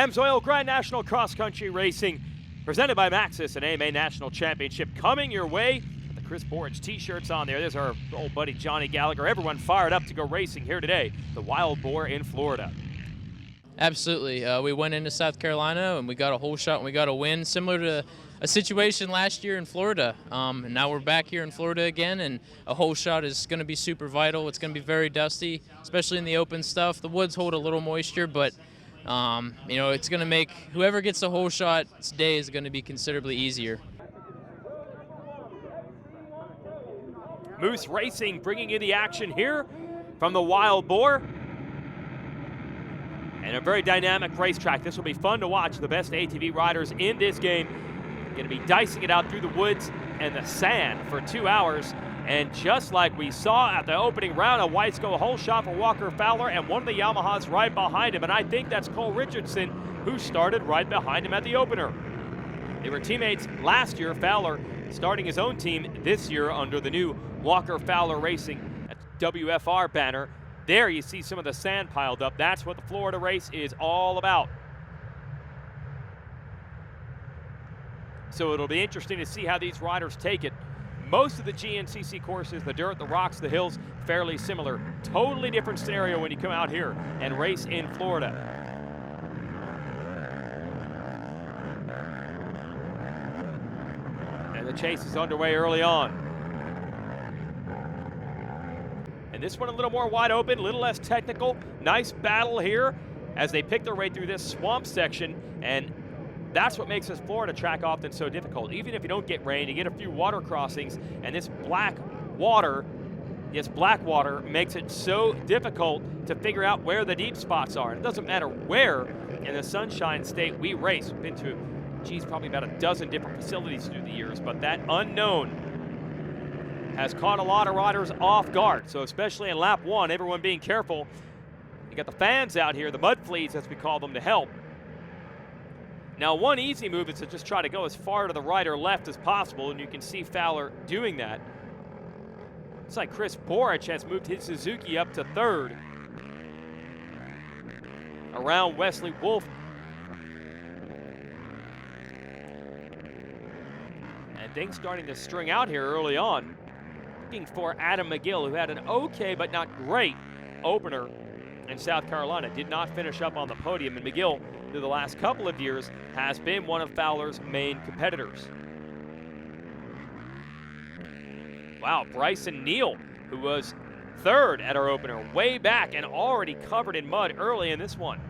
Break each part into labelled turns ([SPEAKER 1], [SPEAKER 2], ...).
[SPEAKER 1] Amsoil Grand National Cross Country Racing, presented by Maxxis and AMA National Championship, coming your way with the Chris Boar t-shirts on there. There's our old buddy Johnny Gallagher. Everyone fired up to go racing here today, the Wild Boar in Florida.
[SPEAKER 2] Absolutely. We went into South Carolina and we got a hole shot and we got a win, similar to a situation last year in Florida. And now we're back here in Florida again, and a hole shot is going to be super vital. It's going to be very dusty, especially in the open stuff. The woods hold a little moisture, but you know, it's going to make whoever gets the hole shot's day is going to be considerably easier.
[SPEAKER 1] Moose Racing bringing you the action here from the Wild Boar. And a very dynamic racetrack. This will be fun to watch. The best ATV riders in this game going to be dicing it out through the woods and the sand for 2 hours. And just like we saw at the opening round, a Weisco hole shot for Walker Fowler, and one of the Yamahas right behind him. And I think that's Cole Richardson, who started right behind him at the opener. They were teammates last year. Fowler starting his own team this year under the new Walker Fowler Racing WFR banner. There you see some of the sand piled up. That's what the Florida race is all about. So it'll be interesting to see how these riders take it. Most of the GNCC courses, the dirt, the rocks, the hills, fairly similar. Totally different scenario when you come out here and race in Florida. And the chase is underway early on. And this one a little more wide open, a little less technical. Nice battle here as they pick their way through this swamp section. And that's what makes this Florida track often so difficult. Even if you don't get rain, you get a few water crossings, and this black water makes it so difficult to figure out where the deep spots are. And it doesn't matter where in the Sunshine State we race. We've been to, probably about a dozen different facilities through the years, but that unknown has caught a lot of riders off guard. So especially in lap one, everyone being careful. You got the fans out here, the mud fleas as we call them, to help. Now, one easy move is to just try to go as far to the right or left as possible, and you can see Fowler doing that. Looks like Chris Borich has moved his Suzuki up to third around Wesley Wolf. And things starting to string out here early on. Looking for Adam McGill, who had an okay but not great opener in South Carolina. Did not finish up on the podium, and McGill, through the last couple of years, has been one of Fowler's main competitors. Wow, Bryson Neal, who was third at our opener, way back and already covered in mud early in this one.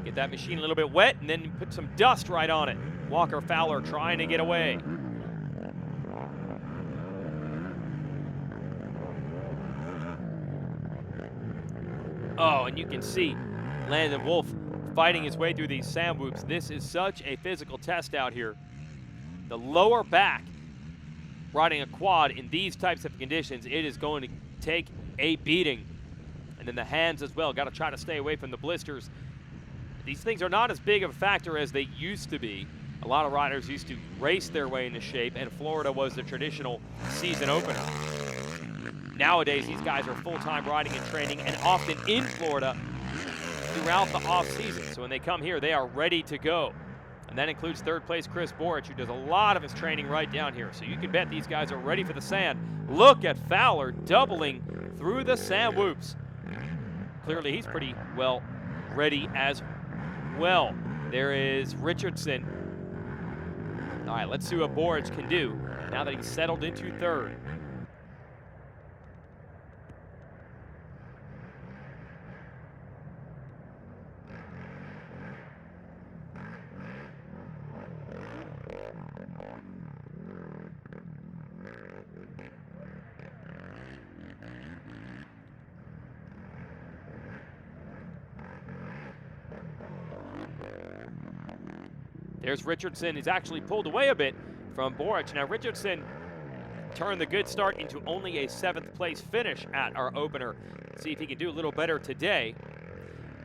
[SPEAKER 1] Get that machine a little bit wet and then put some dust right on it. Walker Fowler trying to get away. Oh, and you can see Landon Wolf fighting his way through these sand whoops. This is such a physical test out here. The lower back, riding a quad in these types of conditions, it is going to take a beating. And then the hands as well. Got to try to stay away from the blisters. These things are not as big of a factor as they used to be. A lot of riders used to race their way into shape, and Florida was the traditional season opener. Nowadays, these guys are full-time riding and training, and often in Florida throughout the off-season. So when they come here, they are ready to go. And that includes third place Chris Borich, who does a lot of his training right down here. So you can bet these guys are ready for the sand. Look at Fowler doubling through the sand whoops. Clearly, he's pretty well ready as well. There is Richardson. All right, let's see what Borich can do now that he's settled into third. There's Richardson. He's actually pulled away a bit from Borich. Now Richardson turned the good start into only a 7th place finish at our opener. See if he can do a little better today.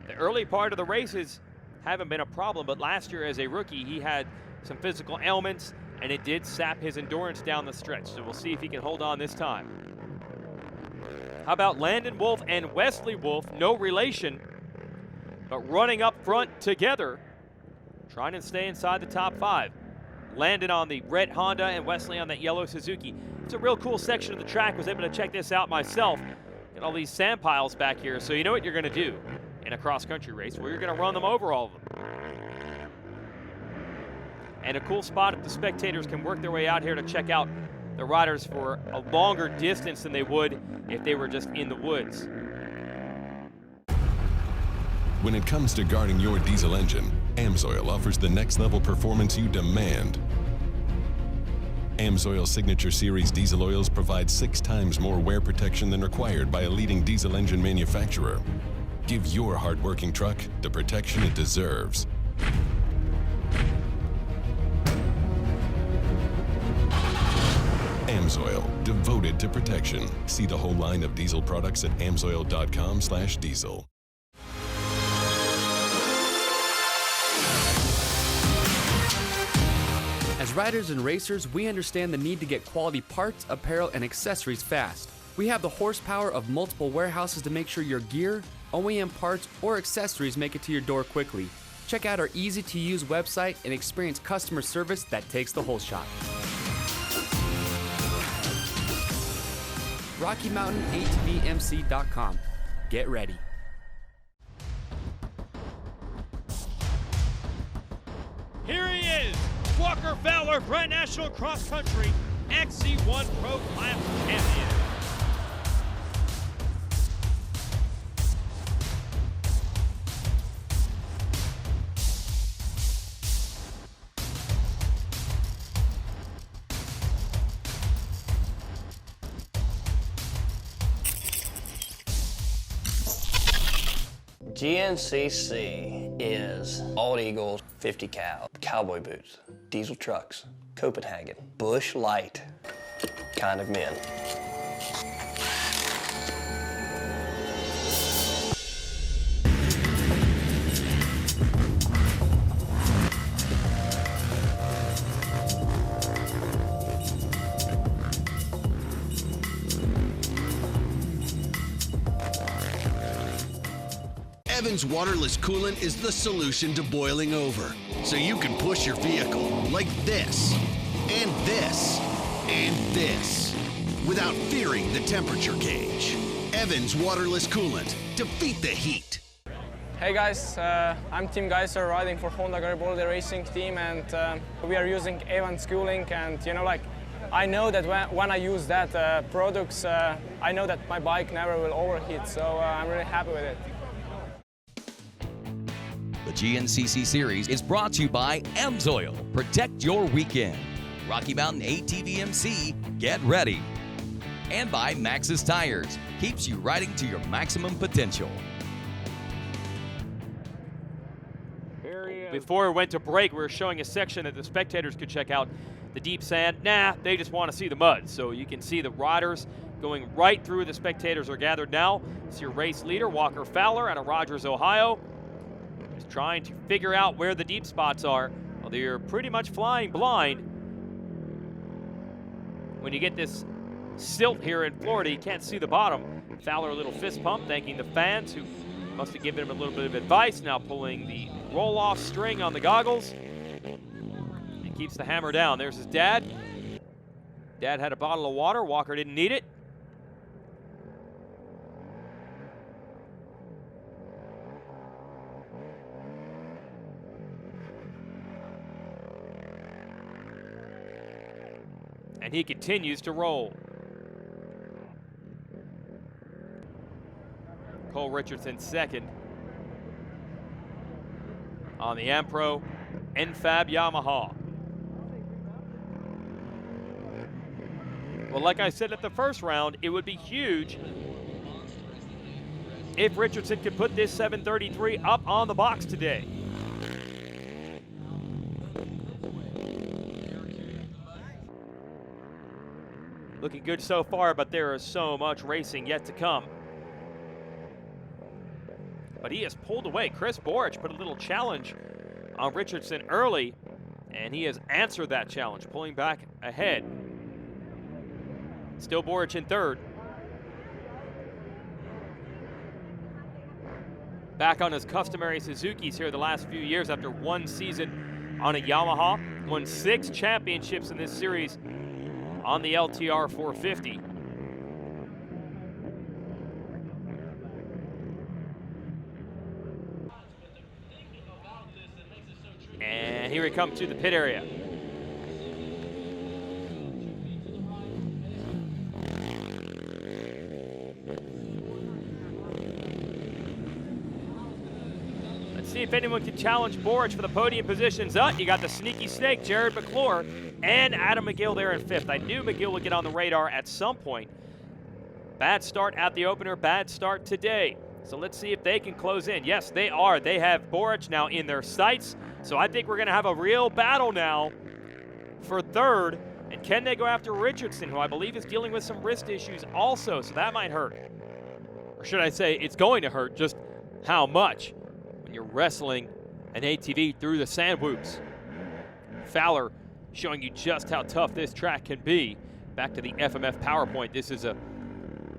[SPEAKER 1] The early part of the races haven't been a problem, but last year as a rookie, he had some physical ailments, and it did sap his endurance down the stretch. So we'll see if he can hold on this time. How about Landon Wolf and Wesley Wolf? No relation. but running up front together, trying to stay inside the top 5. Landon on the red Honda and Wesley on that yellow Suzuki. It's a real cool section of the track. Was able to check this out myself. Got all these sand piles back here, so you know what you're going to do in a cross-country race, where you're going to run them over all of them. And a cool spot if the spectators can work their way out here to check out the riders for a longer distance than they would if they were just in the woods.
[SPEAKER 3] When it comes to guarding your diesel engine, AMSOIL offers the next level performance you demand. AMSOIL Signature Series diesel oils provide 6 times more wear protection than required by a leading diesel engine manufacturer. Give your hard-working truck the protection it deserves. AMSOIL, devoted to protection. See the whole line of diesel products at amsoil.com/diesel.
[SPEAKER 4] As riders and racers, we understand the need to get quality parts, apparel, and accessories fast. We have the horsepower of multiple warehouses to make sure your gear, OEM parts, or accessories make it to your door quickly. Check out our easy-to-use website and experience customer service that takes the whole shot. RockyMountainATVMC.com. Get ready.
[SPEAKER 1] Here he is, Walker Fowler, Brand National Cross Country XC1 Pro Class Champion.
[SPEAKER 5] GNCC is Bald Eagle 50 cal, cowboy boots, diesel trucks, Copenhagen, Bush Light kind of men.
[SPEAKER 6] Evans waterless coolant is the solution to boiling over, so you can push your vehicle like this, and this, and this, without fearing the temperature gauge. Evans waterless coolant. Defeat the heat.
[SPEAKER 7] Hey guys, I'm Tim Geiser riding for Honda Garibaldi Racing Team, and we are using Evans cooling, and you know, like, I know that when I use that products, I know that my bike never will overheat, so I'm really happy with it.
[SPEAKER 8] The GNCC Series is brought to you by AMSOIL. Protect your weekend. Rocky Mountain ATV-MC, get ready. And by Maxxis Tires. Keeps you riding to your maximum potential.
[SPEAKER 1] Before we went to break, we were showing a section that the spectators could check out. The deep sand, nah, they just want to see the mud. So you can see the riders going right through. The spectators are gathered now. It's your race leader, Walker Fowler, out of Rogers, Ohio. He's trying to figure out where the deep spots are. Well, they're pretty much flying blind. When you get this silt here in Florida, you can't see the bottom. Fowler, a little fist pump, thanking the fans who must have given him a little bit of advice. Now pulling the roll-off string on the goggles. And keeps the hammer down. There's his dad. Dad had a bottle of water. Walker didn't need it. And he continues to roll. Cole Richardson second on the Ampro NFAB Yamaha. Well, like I said at the first round, it would be huge if Richardson could put this 733 up on the box today. Looking good so far, but there is so much racing yet to come. But he has pulled away. Chris Borich put a little challenge on Richardson early, and he has answered that challenge, pulling back ahead. Still Borich in third. back on his customary Suzukis here the last few years after one season on a Yamaha. Won 6 championships in this series on the LTR 450. And here we come to the pit area. Let's see if anyone can challenge Boar for the podium positions. You got the sneaky snake, Jared McClure, and Adam McGill there in 5th. I knew McGill would get on the radar at some point. Bad start at the opener, bad start today. So let's see if they can close in. Yes, they are. They have Boric now in their sights. So I think we're going to have a real battle now for 3rd. And can they go after Richardson, who I believe is dealing with some wrist issues also, so that might hurt. Or should I say it's going to hurt, just how much when you're wrestling an ATV through the sand whoops. Fowler showing you just how tough this track can be. Back to the FMF PowerPoint. This is a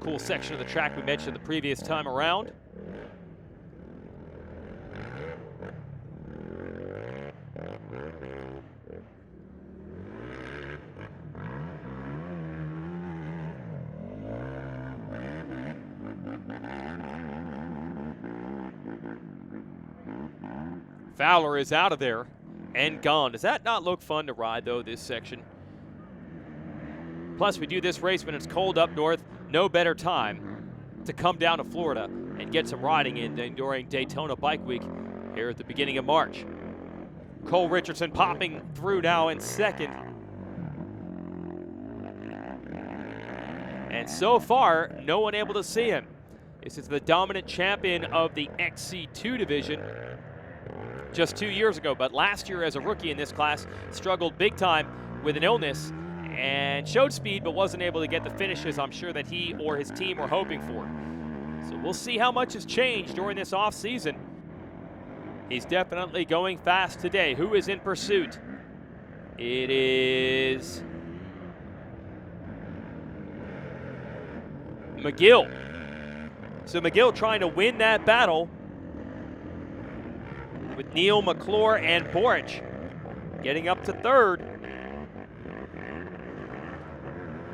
[SPEAKER 1] cool section of the track we mentioned the previous time around. Fowler is out of there and gone. Does that not look fun to ride, though, this section? Plus, we do this race when it's cold up north. No better time to come down to Florida and get some riding in than during Daytona Bike Week here at the beginning of March. Cole Richardson popping through now in 2nd. And so far, no one able to see him. This is the dominant champion of the XC2 division just 2 years ago, but last year as a rookie in this class, struggled big time with an illness and showed speed but wasn't able to get the finishes I'm sure that he or his team were hoping for. So we'll see how much has changed during this off season. He's definitely going fast today. Who is in pursuit? It is McGill. So McGill trying to win that battle with Neal, McClure, and Boric getting up to 3rd.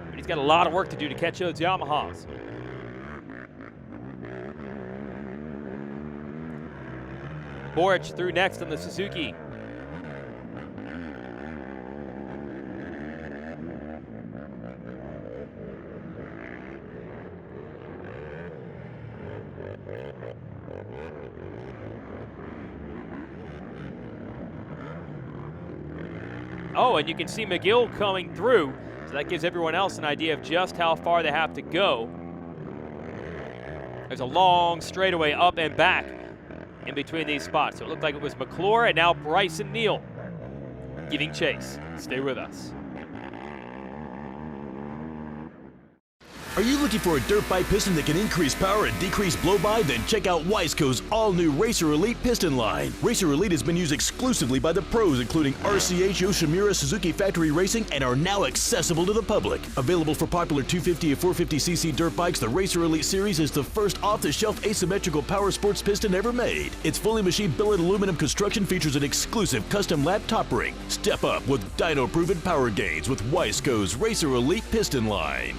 [SPEAKER 1] But he's got a lot of work to do to catch those Yamahas. Boric through next on the Suzuki. Oh, and you can see McGill coming through, so that gives everyone else an idea of just how far they have to go. There's a long straightaway up and back in between these spots. So it looked like it was McClure and now Bryson Neal giving chase. Stay with us.
[SPEAKER 9] Are you looking for a dirt bike piston that can increase power and decrease blow-by? Then check out Wiseco's all-new Racer Elite piston line. Racer Elite has been used exclusively by the pros, including RCH, Yoshimura, Suzuki Factory Racing, and are now accessible to the public. Available for popular 250 and 450cc dirt bikes, the Racer Elite series is the first off-the-shelf asymmetrical power sports piston ever made. Its fully machined billet aluminum construction features an exclusive custom lap top ring. Step up with dyno-proven power gains with Wiseco's Racer Elite piston line.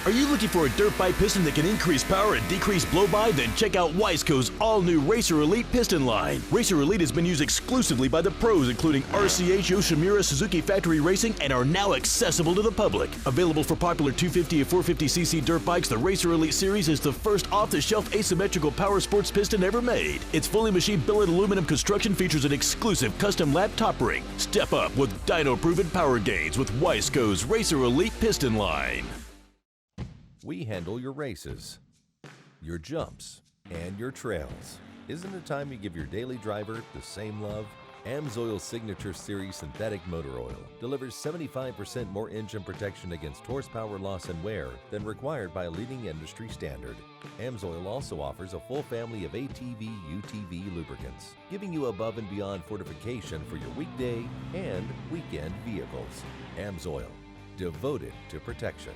[SPEAKER 9] Are you looking for a dirt bike piston that can increase power and decrease blow-by? Then check out Wiseco's all-new Racer Elite piston line. Racer Elite has been used exclusively by the pros, including RCH, Yoshimura, Suzuki Factory Racing, and are now accessible to the public. Available for popular 250 and 450cc dirt bikes, the Racer Elite series is the first off-the-shelf asymmetrical power sports piston ever made. Its fully machined billet aluminum construction features an exclusive custom lap top ring. Step up with dyno-proven power gains with Wiseco's Racer Elite piston line.
[SPEAKER 10] We handle your races, your jumps, and your trails. Isn't it time you give your daily driver the same love? AMSOIL's Signature Series Synthetic Motor Oil delivers 75% more engine protection against horsepower loss and wear than required by a leading industry standard. AMSOIL also offers a full family of ATV, UTV lubricants, giving you above and beyond fortification for your weekday and weekend vehicles. AMSOIL, devoted to protection.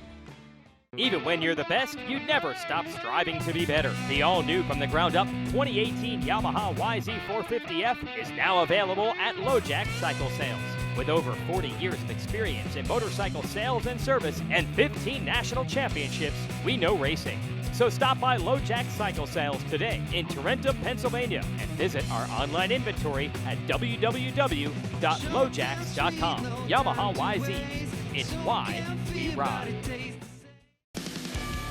[SPEAKER 1] Even when you're the best, you never stop striving to be better. The all-new from the ground up 2018 Yamaha YZ450F is now available at LoJack Cycle Sales. With over 40 years of experience in motorcycle sales and service and 15 national championships, we know racing. So stop by LoJack Cycle Sales today in Tarentum, Pennsylvania, and visit our online inventory at www.lojacks.com. Yamaha YZs. It's why we ride.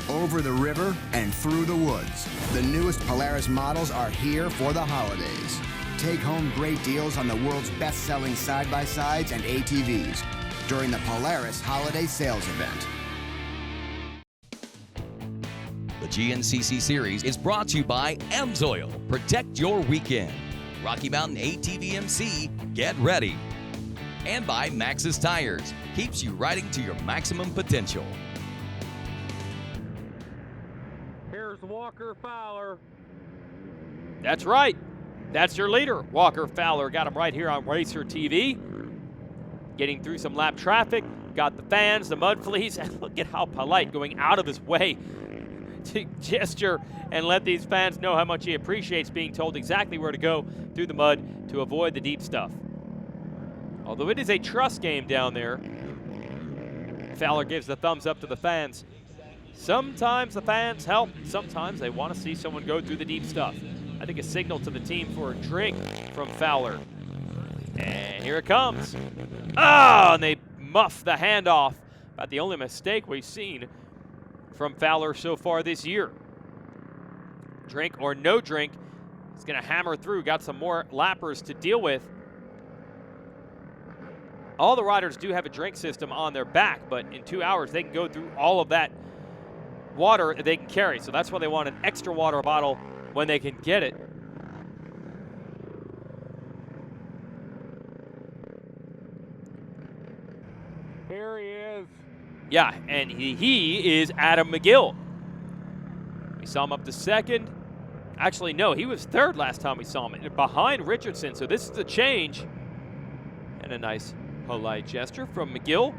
[SPEAKER 11] Over the river and through the woods, the newest Polaris models are here for the holidays. Take home great deals on the world's best-selling side-by-sides and ATVs during the Polaris Holiday Sales Event.
[SPEAKER 8] The GNCC Series is brought to you by AMSOIL. Protect your weekend. Rocky Mountain ATV MC, get ready. And by Maxxis Tires. Keeps you riding to your maximum potential.
[SPEAKER 12] Here's Walker Fowler.
[SPEAKER 1] That's right. That's your leader, Walker Fowler. Got him right here on Racer TV. Getting through some lap traffic. Got the fans, the mud fleas, and look at how polite, going out of his way to gesture and let these fans know how much he appreciates being told exactly where to go through the mud to avoid the deep stuff. Although it is a trust game down there, Fowler gives the thumbs up to the fans. Sometimes the fans help, sometimes they want to see someone go through the deep stuff. I think a signal to the team for a drink from Fowler. And here it comes. Oh, and they muff the handoff. About the only mistake we've seen from Fowler so far this year. Drink or no drink, he's going to hammer through. Got some more lappers to deal with. All the riders do have a drink system on their back, but in 2 hours they can go through all of that water they can carry. So that's why they want an extra water bottle when they can get it.
[SPEAKER 12] Here he is.
[SPEAKER 1] Yeah, and he is Adam McGill. We saw him up to second. Actually, no, he was third last time we saw him, behind Richardson. So this is a change. And a nice polite gesture from McGill.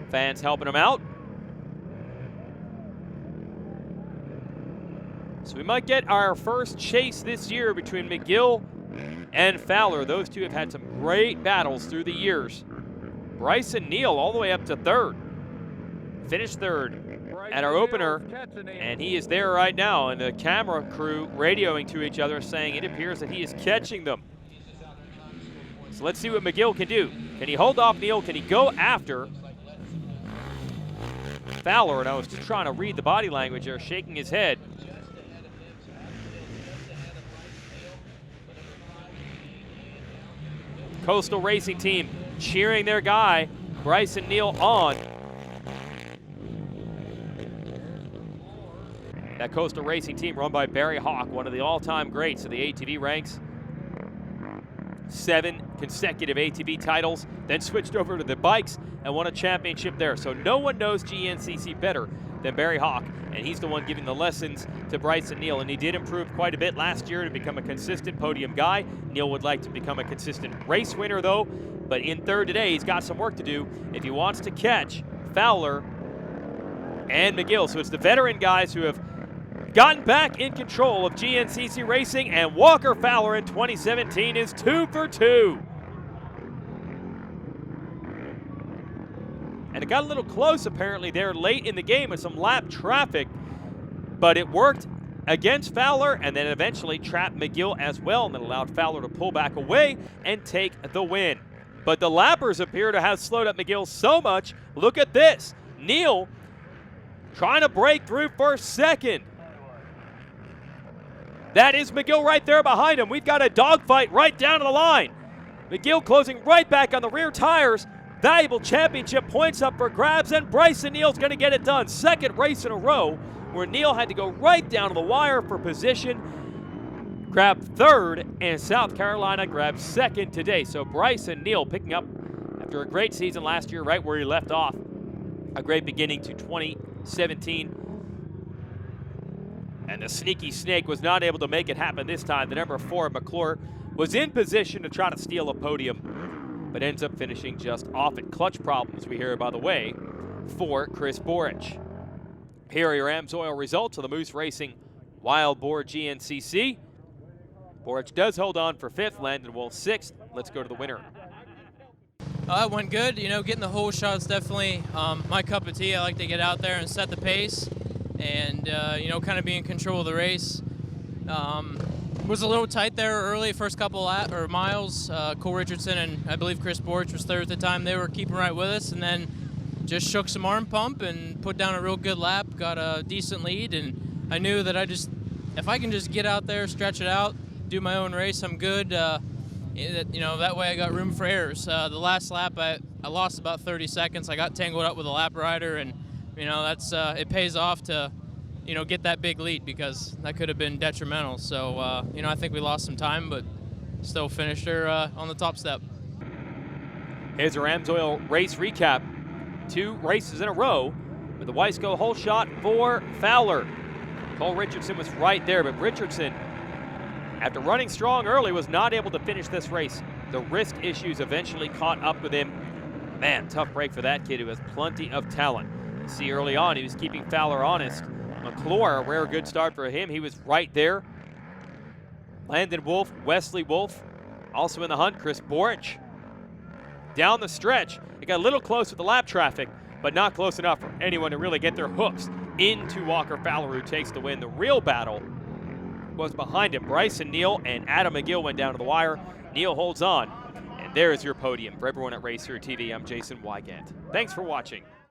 [SPEAKER 1] Fans helping him out. So we might get our first chase this year between McGill and Fowler. Those two have had some great battles through the years. Bryson Neal all the way up to third. Finished third at our opener, and he is there right now. And the camera crew radioing to each other saying it appears that he is catching them. So let's see what McGill can do. Can he hold off Neal? Can he go after Fowler? And I was just trying to read the body language there, shaking his head. Coastal Racing Team cheering their guy, Bryson Neal, on. That Coastal Racing Team run by Barry Hawk, one of the all-time greats of the ATV ranks. 7 consecutive ATV titles, then switched over to the bikes and won a championship there. So no one knows GNCC better than Barry Hawk, and he's the one giving the lessons to Bryson Neal. And he did improve quite a bit last year to become a consistent podium guy. Neal would like to become a consistent race winner though, but in third today, he's got some work to do if he wants to catch Fowler and McGill. So it's the veteran guys who have gotten back in control of GNCC Racing, and Walker Fowler in 2017 is 2 for 2. And it got a little close apparently there late in the game with some lap traffic, but it worked against Fowler and then eventually trapped McGill as well, and that allowed Fowler to pull back away and take the win. But the lappers appear to have slowed up McGill so much. Look at this. Neal trying to break through for second. That is McGill right there behind him. We've got a dogfight right down to the line. McGill closing right back on the rear tires. Valuable championship points up for grabs, and Bryson Neal's going to get it done. Second race in a row where Neal had to go right down to the wire for position. Grabbed third, and South Carolina grabbed second today. So Bryson Neal picking up after a great season last year right where he left off. A great beginning to 2017. And the sneaky snake was not able to make it happen this time. The number 4, McClure, was in position to try to steal a podium, but ends up finishing just off it. Clutch problems, we hear, by the way, for Chris Borich. Here are your AMSOIL results of the Moose Racing Wild Boar GNCC. Borich does hold on for 5th, Landon Wolf 6th. Let's go to the winner.
[SPEAKER 2] It went good. You know, getting the whole shot's definitely my cup of tea. I like to get out there and set the pace and, you know, kind of be in control of the race. Was a little tight there early, first couple miles. Cole Richardson and I believe Chris Borich was 3rd at the time. They were keeping right with us, and then just shook some arm pump and put down a real good lap, got a decent lead, and I knew that if I can just get out there, stretch it out, do my own race, I'm good. You know, that way I got room for errors. The last lap, I lost about 30 seconds. I got tangled up with a lap rider, and, you know, that's it pays off to, you know, get that big lead because that could have been detrimental. So, you know, I think we lost some time, but still finished her on the top step.
[SPEAKER 1] Here's our AMSOIL race recap. 2 races in a row with the Wiseco hole shot for Fowler. Cole Richardson was right there, but Richardson, after running strong early, was not able to finish this race. The wrist issues eventually caught up with him. Man, tough break for that kid who has plenty of talent. You see early on, he was keeping Fowler honest. McClure, a rare good start for him. He was right there. Landon Wolf, Wesley Wolf, also in the hunt. Chris Borich. Down the stretch, it got a little close with the lap traffic, but not close enough for anyone to really get their hooks into Walker Fowler, who takes the win. The real battle was behind him. Bryson Neal and Adam McGill went down to the wire. Neal holds on, and there is your podium. For everyone at Racer TV, I'm Jason Wygant. Thanks for watching.